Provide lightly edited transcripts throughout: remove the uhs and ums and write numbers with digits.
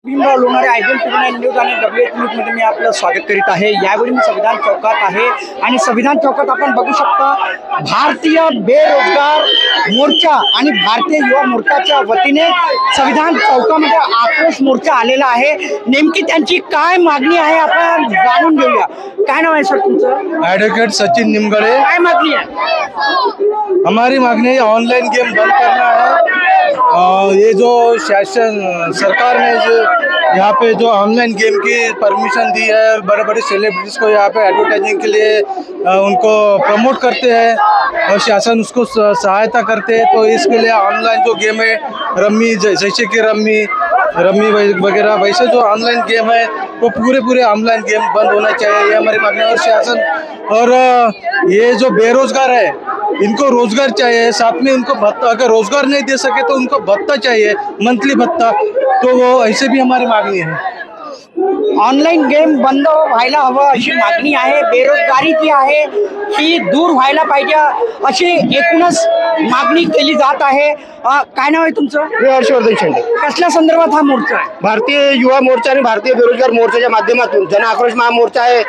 Bhimrao Lonare IBM TV news आणि WH news मध्ये मी आपलं स्वागत करीत आहे। यावेळी मी संविधान चौकात आहे आणि संविधान चौकात आपण बघू शकता भारतीय बेरोजगार मोर्चा आणि भारतीय युवा मोर्चाच्या वतीने संविधान चौकामध्ये आक्रोश मोर्चा आलेला आहे। नेमकी त्यांची काय मागणी आहे आपण जाणून घेऊया। काय नाव आहे सर तुमचं? एडवोकेट सचिन निमगड़े। काय मागणी आहे? हमारी मांगनी ऑनलाइन गेम बंद करना है। ये जो शासन सरकार ने जो यहाँ पे जो ऑनलाइन गेम की परमिशन दी है, बड़े बड़े सेलिब्रिटीज को यहाँ पे एडवर्टाइजिंग के लिए उनको प्रमोट करते हैं और शासन उसको सहायता करते हैं। तो इसके लिए ऑनलाइन जो गेम है रम्मी, जैसे कि रम्मी वगैरह वैसे जो ऑनलाइन गेम है वो पूरे ऑनलाइन गेम बंद होना चाहिए, ये हमारी मांग है। और शासन और ये जो बेरोजगार है इनको रोजगार चाहिए, साथ में उनको भत्ता, अगर रोजगार नहीं दे सके तो उनको भत्ता चाहिए, मंथली भत्ता। तो वो ऐसे भी हमारी मागणी है। ऑनलाइन गेम बंद व्हायला हवं अशी मागणी आहे। बेरोजगारी जी आहे ही दूर व्हायला पाहिजे अशी एकूणच मागणी केली जात आहे। काय नाव आहे तुमचं? हर्षवर्धन शेंडे। कसल्या संदर्भात हा मोर्चा आहे? भारतीय युवा मोर्चा आणि भारतीय बेरोजगार मोर्चाच्या माध्यमातून जन आक्रोश महामोर्चा आहे।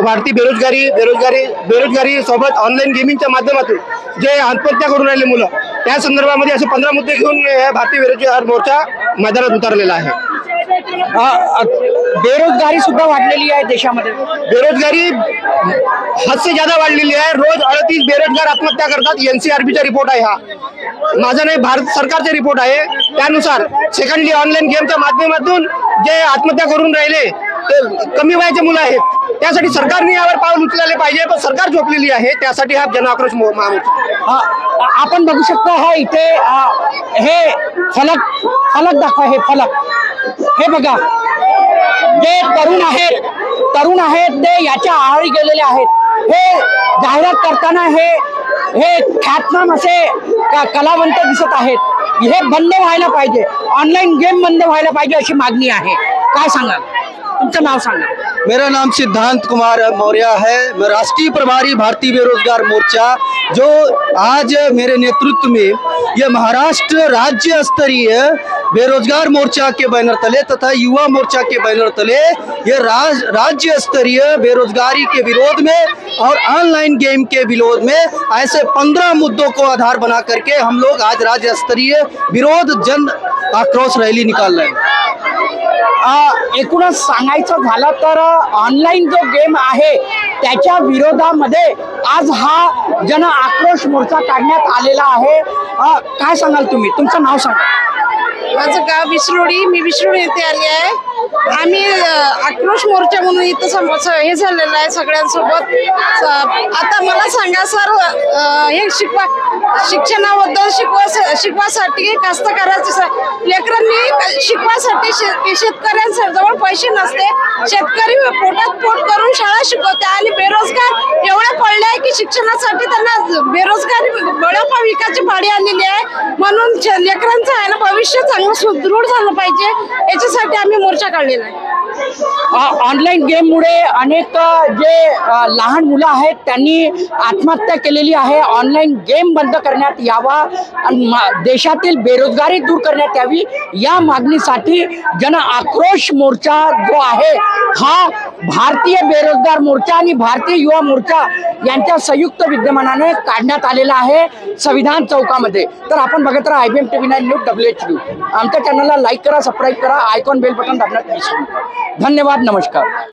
भारतीय बेरोजगारी सोबत ऑनलाईन गेमिंगच्या माध्यमातून जे आत्महत्या करून राहिले मुलं, त्या संदर्भामध्ये असे 15 मुद्दे घेऊन भारतीय बेरोजगार मोर्चा मैदानात उतरलेला आहे। बेरोजगारी सुद्धा वाढलेली आहे देशामध्ये। बेरोजगारी हद से ज्यादा वाढलेली आहे। रोज 38 बेरोजगार आत्महत्या करतात। NCRBचा रिपोर्ट आहे हा, माझा नाही, भारत सरकारचा रिपोर्ट आहे। त्यानुसार सेकंडली ऑनलाईन गेमच्या माध्यमातून जे आत्महत्या करून राहिले ते कमी वयाचे मुलं आहेत, त्यासाठी सरकारने यावर पाऊल उचलले पाहिजे, पण सरकार झोपलेली आहे। त्यासाठी हा जन आक्रोश महामोर्चा आपण बघू शकता हा इथे हे फलक दाखवा। हे फलक हे बघा, जे तरुण आहेत ते याच्या आहारी गेलेले आहेत। हे जाहिरात करताना हे ख्यातनाम असे कलावंत दिसत आहेत। हे बंद व्हायला पाहिजे, ऑनलाइन गेम बंद व्हायला पाहिजे अशी मागणी आहे। काय सांगा, तुमचं नाव सांगा? मेरा नाम सिद्धांत कुमार मौर्य है। मैं राष्ट्रीय प्रभारी भारतीय बेरोजगार मोर्चा, जो आज मेरे नेतृत्व में यह महाराष्ट्र राज्य स्तरीय बेरोजगार मोर्चा के बैनर तले तथा युवा मोर्चा के बैनर तले ये राज्य स्तरीय बेरोजगारी के विरोध में और ऑनलाइन गेम के विरोध में ऐसे 15 मुद्दों को आधार बना करके हम लोग आज राज्य स्तरीय विरोध जन आक्रोश रैली निकाल रहे हैं। एकूणच सांगायचं झालं तर ऑनलाइन जो गेम आहे त्याच्या विरोधामध्ये आज हा जन आक्रोश मोर्चा काढण्यात आलेला आहे। काय सांगाल तुम्ही? तुमचं नाव सांगा? माझं गाव विसरोडी, मी विसरोडी येथे आली आहे। आम्ही आक्रोश मोर्चा म्हणून इथं हे झालेलं आहे सगळ्यांसोबत। आता मला सांगा सर, हे शिक्षणाबद्दल शिकवासाठी कास्तकारांचे लेकरांनी शिकवासाठी शेतकऱ्यांजवळ पैसे नसते, शेतकरी पोटात पोट करून शाळा शिकवते आणि बेरोजगार एवढे पडले आहे की शिक्षणासाठी त्यांना बेरोजगारी बळापा विकायची पाळी आलेली आहे। म्हणून लेकरांचं आहे ना भविष्य चांगलं सुदृढ झालं पाहिजे, याच्यासाठी आम्ही मोर्चा काढलेला आहे। ऑनलाइन गेम मुळे अनेक जे लहान मुलं आहेत त्यांनी आत्महत्या केलेली आहे। ऑनलाइन गेम बंद करण्यात यावा, देशातील बेरोजगारी दूर करण्यात यावी, या मागणीसाठी जन आक्रोश मोर्चा जो आहे हा भारतीय बेरोजगार मोर्चा आणि भारतीय युवा मोर्चा यांच्या संयुक्त विद्यमानाने काढण्यात आलेला आहे संविधान चौकामध्ये। तर आपण बघत राहा IBM TV news WH news. आमच्या चॅनलला लाईक करा, सबस्क्राईब करा, आयकॉन बेल बटन दाबण्यात विसरू नका। धन्यवाद, नमस्कार।